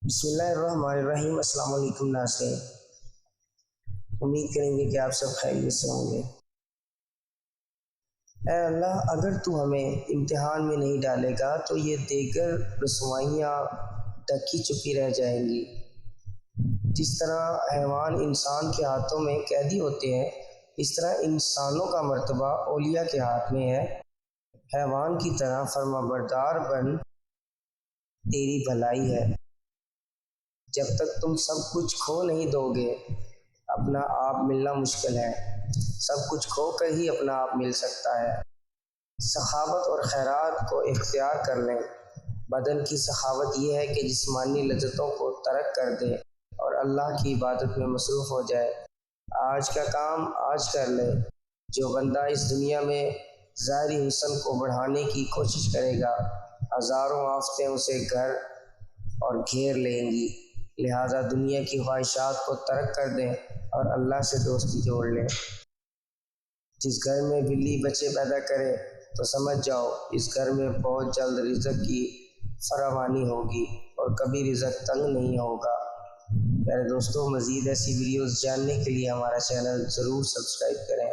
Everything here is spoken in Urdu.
بسم اللہ الرحمن الرحیم۔ السلام علیکم ناظرین، امید کریں گے کہ آپ سب خیریت سے ہوں گے۔ اے اللہ، اگر تو ہمیں امتحان میں نہیں ڈالے گا تو یہ دیگر رسوائیاں ڈھکی چھپی رہ جائیں گی۔ جس طرح حیوان انسان کے ہاتھوں میں قیدی ہوتے ہیں، اس طرح انسانوں کا مرتبہ اولیاء کے ہاتھ میں ہے۔ حیوان کی طرح فرما بردار بن، تیری بھلائی ہے۔ جب تک تم سب کچھ کھو نہیں دو گے، اپنا آپ ملنا مشکل ہے۔ سب کچھ کھو کر ہی اپنا آپ مل سکتا ہے۔ سخاوت اور خیرات کو اختیار کر لیں۔ بدن کی سخاوت یہ ہے کہ جسمانی لذتوں کو ترک کر دے اور اللہ کی عبادت میں مصروف ہو جائے۔ آج کا کام آج کر لے۔ جو بندہ اس دنیا میں ظاہری حسن کو بڑھانے کی کوشش کرے گا، ہزاروں آفتیں اسے گھر اور گھیر لیں گی۔ لہٰذا دنیا کی خواہشات کو ترک کر دیں اور اللہ سے دوستی جوڑ لیں۔ جس گھر میں بلی بچے پیدا کرے تو سمجھ جاؤ اس گھر میں بہت جلد رزق کی فراوانی ہوگی اور کبھی رزق تنگ نہیں ہوگا۔ پیارے دوستوں، مزید ایسی ویڈیوز جاننے کے لیے ہمارا چینل ضرور سبسکرائب کریں۔